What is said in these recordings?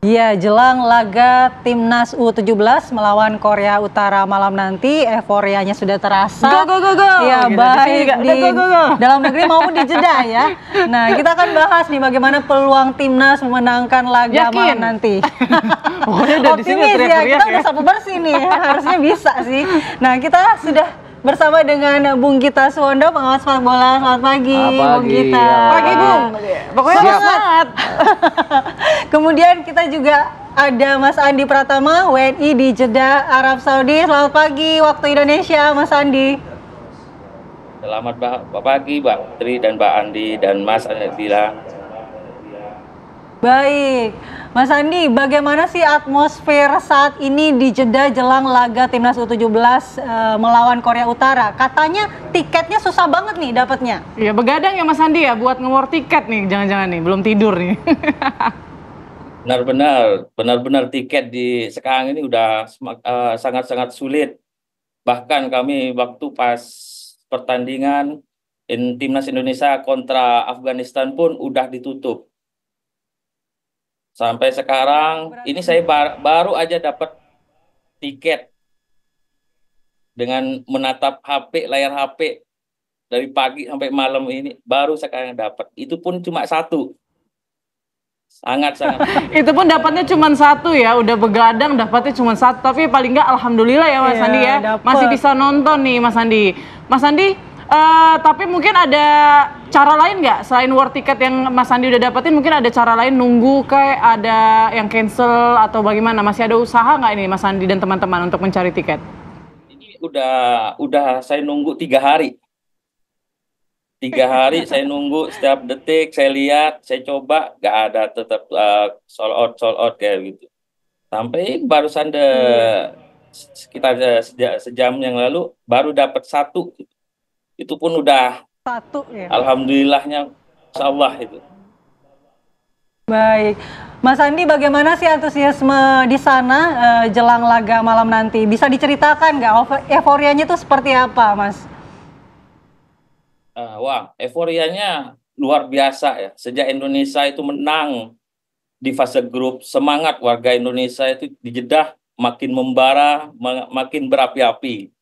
Ya, jelang laga Timnas U17 melawan Korea Utara malam nanti, euforianya sudah terasa. Go. Ya, gitu, baik di go. dalam negeri maupun di Jeddah ya. Nah, kita akan bahas nih bagaimana peluang Timnas memenangkan laga malam nanti. Optimis ya, kita udah sapu bersih nih, harusnya bisa sih. Nah, kita sudah bersama dengan Bung Gita Suwondo, pengawas sepak bola. Selamat pagi, Bung Gita. Pagi, Bung. Pokoknya semangat. Kemudian kita juga ada Mas Andi Pratama, WNI di Jeddah, Arab Saudi. Selamat pagi waktu Indonesia, Mas Andi. Selamat pagi, Mbak Tri dan Mbak Andi dan Mas Adila. Baik, Mas Andi, bagaimana sih atmosfer saat ini di Jeddah jelang laga Timnas U17 melawan Korea Utara? Katanya tiketnya susah banget nih dapatnya. Iya, begadang ya Mas Andi ya buat nge-war tiket nih, jangan-jangan nih, belum tidur nih. Benar-benar tiket di sekarang ini udah sangat-sangat sulit. Bahkan kami waktu pas pertandingan Timnas Indonesia kontra Afghanistan pun udah ditutup. Sampai sekarang ini saya baru aja dapat tiket dengan menatap HP, layar HP dari pagi sampai malam ini baru sekarang dapat. Itu pun cuma satu. Sangat. Itu pun dapatnya cuma satu ya, udah begadang dapatnya cuma satu. Tapi paling nggak alhamdulillah ya Mas Andi ya, masih bisa nonton nih Mas Andi. Mas Andi, tapi mungkin ada cara lain nggak selain war tiket yang Mas Andi udah dapetin? Mungkin ada cara lain, nunggu kayak ada yang cancel atau bagaimana? Masih ada usaha nggak ini Mas Andi dan teman-teman untuk mencari tiket? Ini udah saya nunggu 3 hari. 3 hari saya nunggu, setiap detik saya lihat, saya coba, nggak ada, tetap sold out kayak gitu. Sampai barusan sekitar sejam yang lalu baru dapat satu. Itu pun udah satu ya. Alhamdulillahnya, insyaallah itu. Baik, Mas Andi, bagaimana sih antusiasme di sana jelang laga malam nanti? Bisa diceritakan nggak euforianya itu seperti apa, Mas? Wah, euforianya luar biasa ya. Sejak Indonesia itu menang di fase grup, semangat warga Indonesia itu di Jeddah makin membara, makin berapi-api.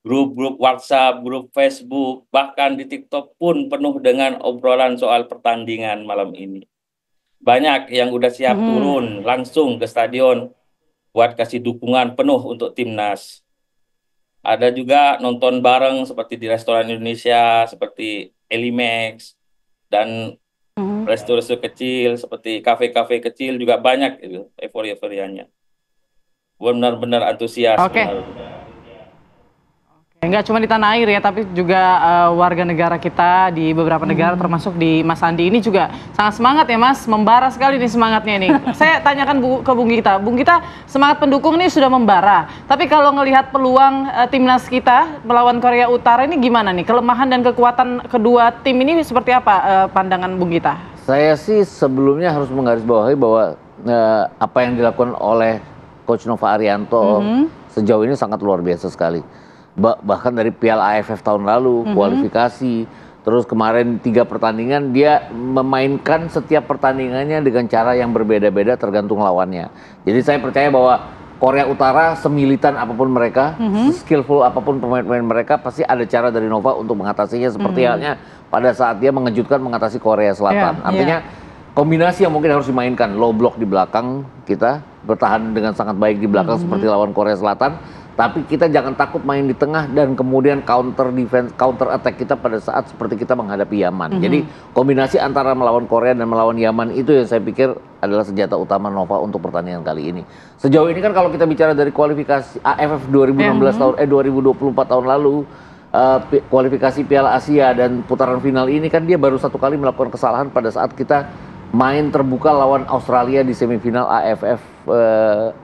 Grup-grup WhatsApp, grup Facebook, bahkan di TikTok pun penuh dengan obrolan soal pertandingan malam ini. Banyak yang udah siap turun langsung ke stadion buat kasih dukungan penuh untuk Timnas. Ada juga nonton bareng seperti di restoran Indonesia, seperti Elimax, dan resto-resto kecil, seperti kafe-kafe kecil juga banyak itu euforia-euforianya. Benar-benar antusias. Oke. Enggak cuma di tanah air ya, tapi juga warga negara kita di beberapa negara termasuk di Mas Andi ini juga sangat semangat ya Mas, membara sekali nih semangatnya nih. Saya tanyakan ke Bung Gita, semangat pendukung ini sudah membara, tapi kalau ngelihat peluang timnas kita melawan Korea Utara ini gimana nih? Kelemahan dan kekuatan kedua tim ini seperti apa pandangan Bung Gita? Saya sih sebelumnya harus menggarisbawahi bahwa apa yang dilakukan oleh Coach Nova Arianto sejauh ini sangat luar biasa sekali. Bahkan dari Piala AFF tahun lalu, kualifikasi, terus kemarin 3 pertandingan dia memainkan setiap pertandingannya dengan cara yang berbeda-beda tergantung lawannya. Jadi saya percaya bahwa Korea Utara semilitan apapun mereka, skillful apapun pemain-pemain mereka, pasti ada cara dari Nova untuk mengatasinya seperti halnya pada saat dia mengejutkan mengatasi Korea Selatan. Artinya kombinasi yang mungkin harus dimainkan, low block di belakang kita, bertahan dengan sangat baik di belakang seperti lawan Korea Selatan. Tapi kita jangan takut main di tengah dan kemudian counter defense, counter attack kita pada saat seperti kita menghadapi Yaman. Jadi kombinasi antara melawan Korea dan melawan Yaman itu yang saya pikir adalah senjata utama Nova untuk pertandingan kali ini. Sejauh ini kan kalau kita bicara dari kualifikasi AFF 2016 2024 tahun lalu, kualifikasi Piala Asia dan putaran final ini kan dia baru 1 kali melakukan kesalahan pada saat kita main terbuka lawan Australia di semifinal AFF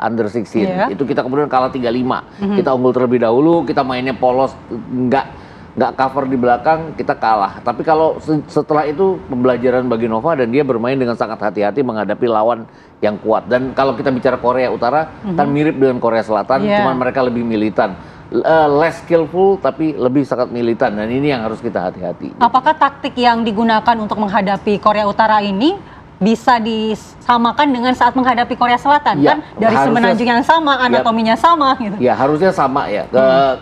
Under 16. Itu kita kemudian kalah 3-5. Kita unggul terlebih dahulu, kita mainnya polos, nggak cover di belakang, kita kalah. Tapi kalau setelah itu pembelajaran bagi Nova dan dia bermain dengan sangat hati-hati menghadapi lawan yang kuat. Dan kalau kita bicara Korea Utara, kan mirip dengan Korea Selatan, cuman mereka lebih militan. Less skillful tapi lebih sangat militan, dan ini yang harus kita hati-hati. Apakah taktik yang digunakan untuk menghadapi Korea Utara ini bisa disamakan dengan saat menghadapi Korea Selatan Ya, kan? Dari semenanjung yang sama, anatominya sama gitu. Ya harusnya sama ya.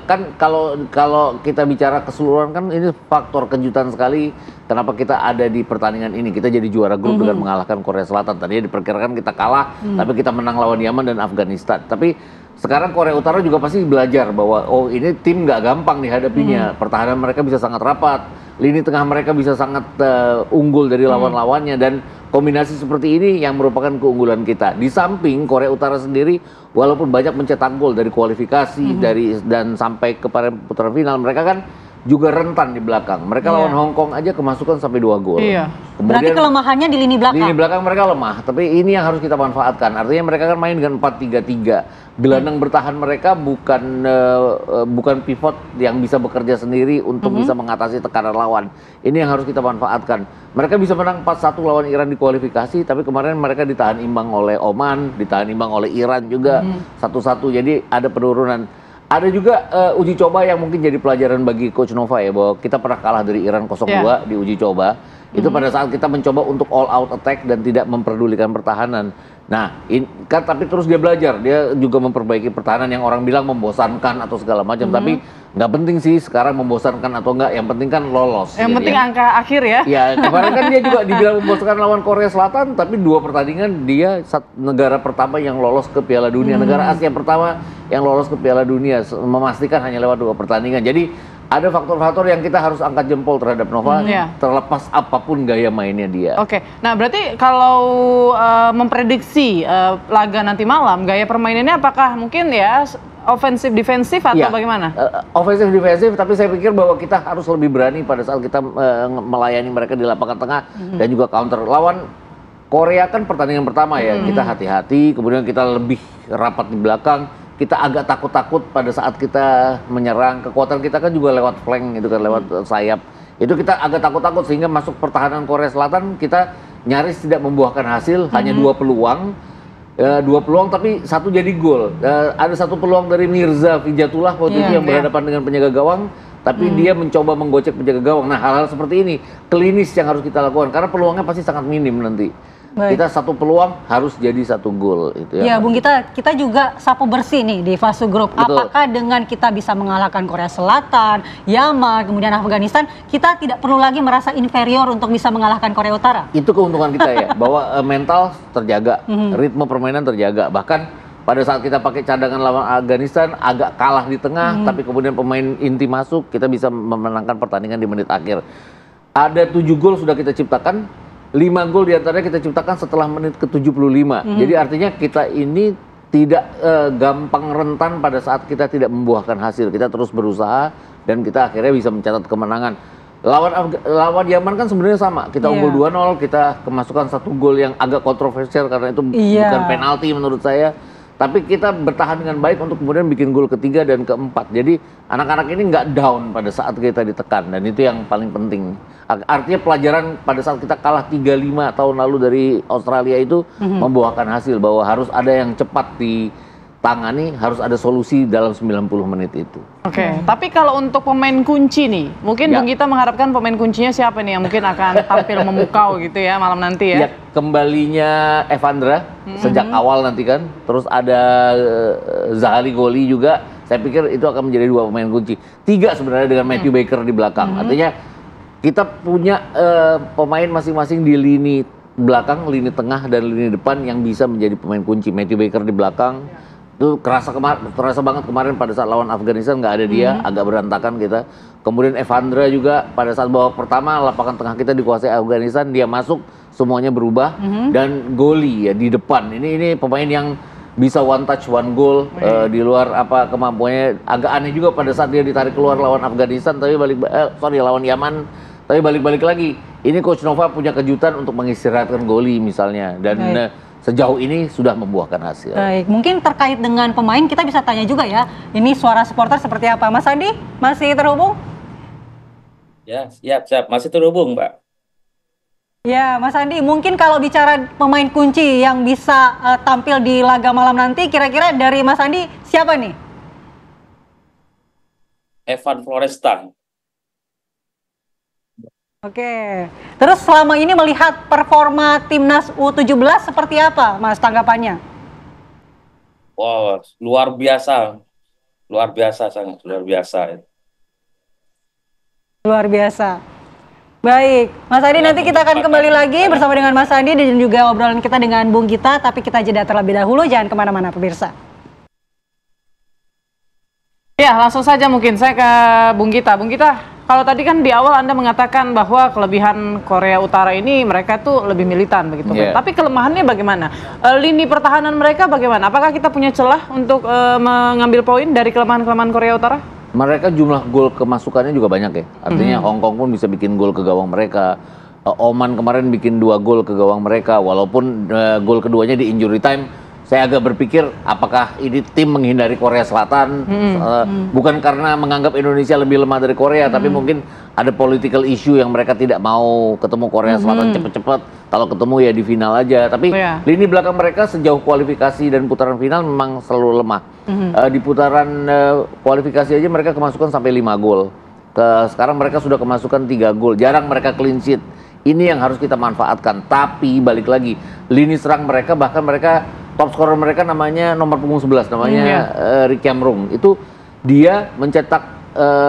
Kan kalau kita bicara keseluruhan kan ini faktor kejutan sekali. Kenapa kita ada di pertandingan ini? Kita jadi juara grup dengan mengalahkan Korea Selatan. Tadinya diperkirakan kita kalah, tapi kita menang lawan Yaman dan Afghanistan. Tapi sekarang Korea Utara juga pasti belajar bahwa oh ini tim nggak gampang dihadapinya. Pertahanan mereka bisa sangat rapat, lini tengah mereka bisa sangat unggul dari lawan-lawannya, dan kombinasi seperti ini yang merupakan keunggulan kita. Di samping Korea Utara sendiri walaupun banyak mencetak gol dari kualifikasi dan sampai ke putaran final, mereka kan juga rentan di belakang. Mereka lawan Hong Kong aja kemasukan sampai 2 gol. Kemudian, berarti kelemahannya di lini belakang. Lini belakang mereka lemah, tapi ini yang harus kita manfaatkan. Artinya mereka kan main dengan 4-3-3. Gelandang bertahan mereka bukan pivot yang bisa bekerja sendiri untuk bisa mengatasi tekanan lawan. Ini yang harus kita manfaatkan. Mereka bisa menang 4-1 lawan Iran di kualifikasi, tapi kemarin mereka ditahan imbang oleh Oman, ditahan imbang oleh Iran juga 1-1. Jadi ada penurunan. Ada juga uji coba yang mungkin jadi pelajaran bagi Coach Nova ya, bahwa kita pernah kalah dari Iran 0-2 di uji coba. Itu pada saat kita mencoba untuk all out attack dan tidak memperdulikan pertahanan. Nah, kan tapi terus dia belajar, dia juga memperbaiki pertahanan yang orang bilang membosankan atau segala macam. Tapi nggak penting sih sekarang membosankan atau enggak, yang penting kan lolos. Yang penting angka akhir ya. Ya, kemarin kan dia juga dibilang membosankan lawan Korea Selatan, tapi 2 pertandingan dia negara pertama yang lolos ke Piala Dunia, negara Asia pertama yang lolos ke Piala Dunia, memastikan hanya lewat 2 pertandingan. Jadi ada faktor-faktor yang kita harus angkat jempol terhadap Nova, terlepas apapun gaya mainnya dia. Oke, nah berarti kalau memprediksi laga nanti malam, gaya permainannya apakah mungkin ya ofensif defensif atau bagaimana? Ofensif defensif, tapi saya pikir bahwa kita harus lebih berani pada saat kita melayani mereka di lapangan tengah dan juga counter. Lawan Korea kan pertandingan pertama ya, kita hati-hati, kemudian kita lebih rapat di belakang. Kita agak takut-takut pada saat kita menyerang. Kekuatan kita kan juga lewat flank, itu kan lewat sayap. Itu kita agak takut-takut sehingga masuk pertahanan Korea Selatan kita nyaris tidak membuahkan hasil, hanya 2 peluang. 2 peluang tapi 1 jadi gol. Ada 1 peluang dari Mirza Fijatullah waktu itu yang berhadapan dengan penjaga gawang, tapi dia mencoba menggocek penjaga gawang. Nah, hal-hal seperti ini klinis yang harus kita lakukan karena peluangnya pasti sangat minim nanti. Kita 1 peluang harus jadi 1 gol itu ya. Ya, Bung kita juga sapu bersih nih di fase grup. Betul. Apakah dengan kita bisa mengalahkan Korea Selatan, Yaman, kemudian Afghanistan, kita tidak perlu lagi merasa inferior untuk bisa mengalahkan Korea Utara? Itu keuntungan kita ya, bahwa mental terjaga, ritme permainan terjaga. Bahkan pada saat kita pakai cadangan lawan Afghanistan agak kalah di tengah, tapi kemudian pemain inti masuk, kita bisa memenangkan pertandingan di menit akhir. Ada 7 gol sudah kita ciptakan. 5 gol diantaranya kita ciptakan setelah menit ke-75. Jadi artinya kita ini tidak gampang rentan pada saat kita tidak membuahkan hasil. Kita terus berusaha dan kita akhirnya bisa mencatat kemenangan. Lawan Yaman kan sebenarnya sama. Kita unggul 2-0, kita kemasukan 1 gol yang agak kontroversial karena itu bukan penalti menurut saya. Tapi kita bertahan dengan baik untuk kemudian bikin gol ketiga dan keempat. Jadi anak-anak ini nggak down pada saat kita ditekan, dan itu yang paling penting. Artinya pelajaran pada saat kita kalah 3-5 tahun lalu dari Australia itu membuahkan hasil, bahwa harus ada yang cepat ditangani, harus ada solusi dalam 90 menit itu. Oke, tapi kalau untuk pemain kunci nih, mungkin Bung Gita mengharapkan pemain kuncinya siapa nih yang mungkin akan tampil memukau gitu ya malam nanti ya? Kembalinya Evandra sejak awal nanti kan, terus ada Zahali Goli juga. Saya pikir itu akan menjadi 2 pemain kunci. 3 sebenarnya dengan Matthew Baker di belakang. Artinya kita punya pemain masing-masing di lini belakang, lini tengah, dan lini depan yang bisa menjadi pemain kunci. Matthew Baker di belakang. Itu terasa banget kemarin pada saat lawan Afghanistan nggak ada dia, agak berantakan kita. Kemudian Evandra juga pada saat babak pertama lapangan tengah kita dikuasai Afghanistan, dia masuk semuanya berubah. Dan Goli ya di depan. Ini pemain yang bisa one touch one goal di luar kemampuannya. Agak aneh juga pada saat dia ditarik keluar lawan Afghanistan, tapi lawan Yaman, tapi balik lagi. Ini Coach Nova punya kejutan untuk mengistirahatkan Goli misalnya, dan sejauh ini sudah membuahkan hasil. Baik, mungkin terkait dengan pemain kita bisa tanya juga ya. Ini suara supporter seperti apa? Mas Andi, masih terhubung? Ya, siap. Masih terhubung, Mbak. Ya, Mas Andi, mungkin kalau bicara pemain kunci yang bisa tampil di laga malam nanti, kira-kira dari Mas Andi siapa nih? Evan Floresta. Oke, terus selama ini melihat performa timnas U17 seperti apa, Mas, tanggapannya? Wow, luar biasa, sangat luar biasa. Luar biasa. Baik, Mas Andi, nanti kita akan kembali lagi bersama dengan Mas Andi dan juga obrolan kita dengan Bung Gita, tapi kita jeda terlebih dahulu, jangan kemana-mana pemirsa. Ya, langsung saja mungkin saya ke Bung Gita. Bung Gita, kalau tadi kan di awal Anda mengatakan bahwa kelebihan Korea Utara ini mereka tuh lebih militan begitu kan. Tapi kelemahannya bagaimana? Lini pertahanan mereka bagaimana? Apakah kita punya celah untuk mengambil poin dari kelemahan-kelemahan Korea Utara? Mereka jumlah gol kemasukannya juga banyak ya. Artinya Hong Kong pun bisa bikin gol ke gawang mereka. Oman kemarin bikin 2 gol ke gawang mereka. Walaupun gol keduanya di injury time. Saya agak berpikir apakah ini tim menghindari Korea Selatan, bukan karena menganggap Indonesia lebih lemah dari Korea, tapi mungkin ada political issue yang mereka tidak mau ketemu Korea Selatan cepet-cepet. Kalau ketemu ya di final aja. Tapi lini belakang mereka sejauh kualifikasi dan putaran final memang selalu lemah. Di putaran kualifikasi aja mereka kemasukan sampai 5 gol. Sekarang mereka sudah kemasukan 3 gol. Jarang mereka clean sheet. Ini yang harus kita manfaatkan. Tapi balik lagi, lini serang mereka, bahkan mereka top scorer mereka namanya nomor punggung 11, namanya Ri Kiam Rung. Itu dia mencetak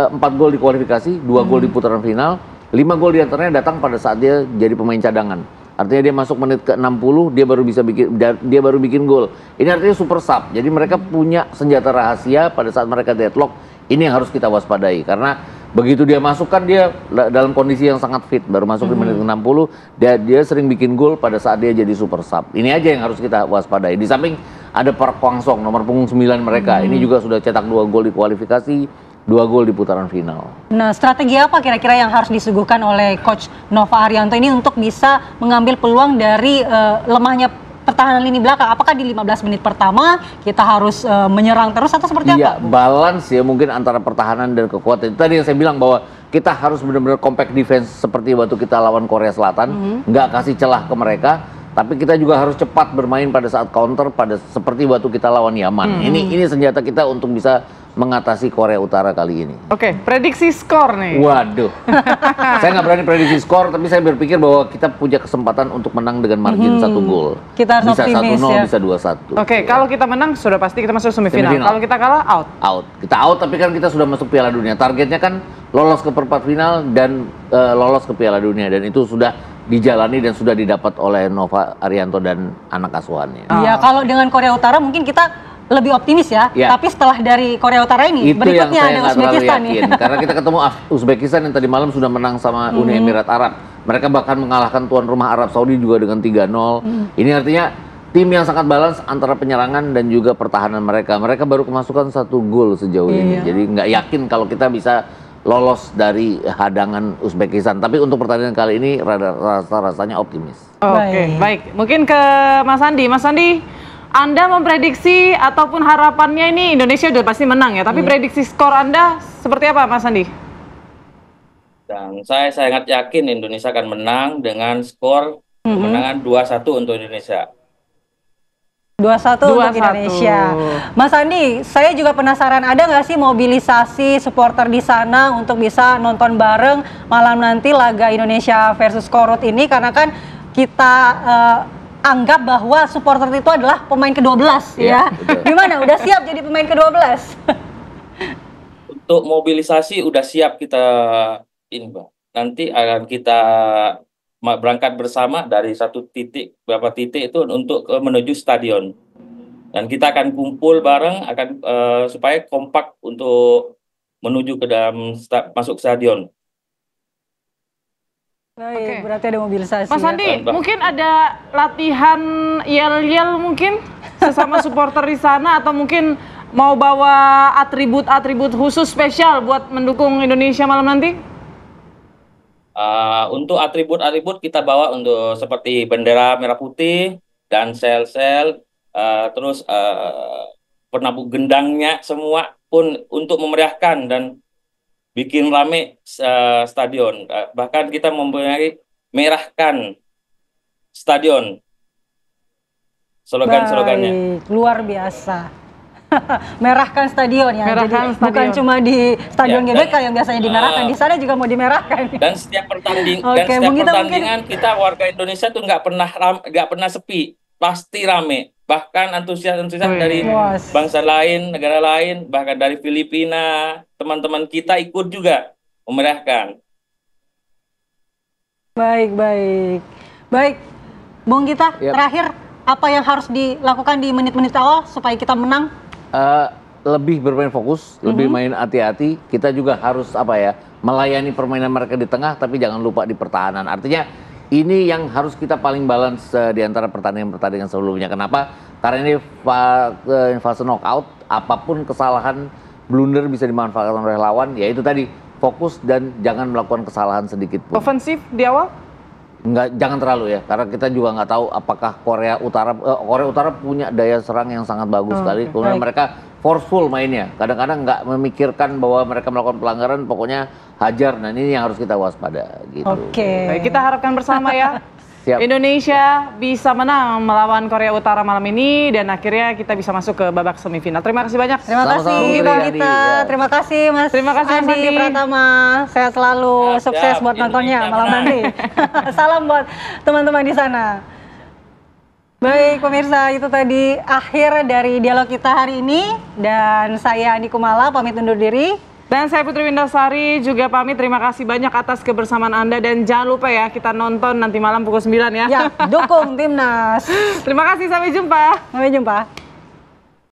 4 gol di kualifikasi, 2 gol di putaran final, 5 gol diantaranya datang pada saat dia jadi pemain cadangan. Artinya dia masuk menit ke 60, dia baru bikin gol. Ini artinya super sub. Jadi mereka punya senjata rahasia pada saat mereka deadlock. Ini yang harus kita waspadai karena begitu dia masuk kan dia dalam kondisi yang sangat fit, baru masuk di menit ke 60, dia sering bikin gol pada saat dia jadi super sub. Ini aja yang harus kita waspadai. Di samping ada Park Kwang Song, nomor punggung 9 mereka. Ini juga sudah cetak 2 gol di kualifikasi, 2 gol di putaran final. Nah, strategi apa kira-kira yang harus disuguhkan oleh Coach Nova Arianto ini untuk bisa mengambil peluang dari lemahnya pertahanan lini belakang? Apakah di 15 menit pertama kita harus menyerang terus atau seperti apa? Iya, balance ya mungkin antara pertahanan dan kekuatan. Itu tadi yang saya bilang bahwa kita harus benar-benar compact defense seperti waktu kita lawan Korea Selatan, nggak kasih celah ke mereka, tapi kita juga harus cepat bermain pada saat counter seperti waktu kita lawan Yaman. Ini senjata kita untuk bisa mengatasi Korea Utara kali ini. Oke, prediksi skor nih. Waduh, saya nggak berani prediksi skor, tapi saya berpikir bahwa kita punya kesempatan untuk menang dengan margin 1 gol. Kita harus bisa optimis 1-0, ya. bisa 2-1. Oke, kalau kita menang sudah pasti kita masuk semifinal. Kalau kita kalah out. Out. Kita out, tapi kan kita sudah masuk Piala Dunia. Targetnya kan lolos ke perempat final dan lolos ke Piala Dunia, dan itu sudah dijalani dan sudah didapat oleh Nova Arianto dan anak asuhannya. Iya, kalau dengan Korea Utara mungkin kita lebih optimis ya. Tapi setelah dari Korea Utara ini, itu berikutnya ada Uzbekistan nih. Karena kita ketemu Uzbekistan yang tadi malam sudah menang sama Uni Emirat Arab. Mereka bahkan mengalahkan tuan rumah Arab Saudi juga dengan 3-0. Ini artinya tim yang sangat balance antara penyerangan dan juga pertahanan mereka. Mereka baru kemasukan 1 gol sejauh ini. Jadi nggak yakin kalau kita bisa lolos dari hadangan Uzbekistan. Tapi untuk pertandingan kali ini rasanya optimis. Oke, baik. Mungkin ke Mas Andi. Mas Andi, Anda memprediksi ataupun harapannya ini Indonesia udah pasti menang ya, tapi prediksi skor Anda seperti apa, Mas Andi? Dan saya sangat yakin Indonesia akan menang dengan skor kemenangan 2-1 untuk Indonesia. 2-1 untuk Indonesia. Mas Andi, saya juga penasaran, ada nggak sih mobilisasi supporter di sana untuk bisa nonton bareng malam nanti laga Indonesia versus Korut ini? Karena kan kita anggap bahwa supporter itu adalah pemain ke-12 ya. Gimana? Udah siap jadi pemain ke-12? Untuk mobilisasi udah siap kita ini, Mbak. Nanti akan kita berangkat bersama dari beberapa titik itu untuk menuju stadion. Dan kita akan kumpul bareng supaya kompak untuk menuju ke dalam masuk stadion. Baik, berarti ada mobilisasi. Mas Andi, mungkin ada latihan yel-yel mungkin sesama supporter di sana, atau mungkin mau bawa atribut-atribut khusus spesial buat mendukung Indonesia malam nanti? Untuk atribut-atribut kita bawa untuk seperti bendera merah putih dan sel-sel, terus penabuk gendangnya semua pun untuk memeriahkan dan bikin rame stadion. Bahkan kita mempunyai merahkan stadion slogan-slogannya. Luar biasa. merahkan stadion ya. Merahkan Jadi stadion. bukan cuma di Stadion Ya, GBK yang biasanya dimerahkan, di sana juga mau dimerahkan. Dan setiap Oke, setiap Bung Gita pertandingan kita warga Indonesia tuh nggak pernah sepi, pasti rame. Bahkan antusias-antusias Wih. dari Puas. bangsa lain, negara lain, bahkan dari Filipina, teman-teman kita ikut juga memerahkan. Baik, baik. Baik, Bung Gita, Yap. terakhir apa yang harus dilakukan di menit-menit awal supaya kita menang? Lebih bermain fokus, lebih main hati-hati. Kita juga harus melayani permainan mereka di tengah, tapi jangan lupa di pertahanan. Artinya ini yang harus kita paling balance di antara pertandingan-pertandingan sebelumnya. Kenapa? Karena ini fase knockout, apapun kesalahan blunder bisa dimanfaatkan oleh lawan. Ya itu tadi, fokus dan jangan melakukan kesalahan sedikit pun. Offensif di awal? Jangan terlalu ya, karena kita juga nggak tahu apakah Korea Utara punya daya serang yang sangat bagus sekali. Kemudian baik. mereka forceful mainnya, kadang-kadang nggak memikirkan bahwa mereka melakukan pelanggaran, pokoknya hajar. Nah ini yang harus kita waspada gitu. Oke. Baik, kita harapkan bersama ya. Siap. Indonesia bisa menang melawan Korea Utara malam ini dan akhirnya kita bisa masuk ke babak semifinal. Terima kasih banyak. Terima kasih Sama-sama, Bung Bung Gita. Andi. Ya. Terima kasih Mas Terima kasih, Mas Andi Andi. Pratama. Sehat selalu, Siap, sukses siap. buat nontonnya Indonesia malam menang. nanti. Salam buat teman-teman di sana. Baik pemirsa, itu tadi akhir dari dialog kita hari ini. Dan saya Andi Kumala pamit undur diri. Dan saya Putri Windasari juga pamit. Terima kasih banyak atas kebersamaan Anda dan jangan lupa ya kita nonton nanti malam pukul 9 ya. Ya, dukung timnas. Terima kasih, sampai jumpa. Sampai jumpa.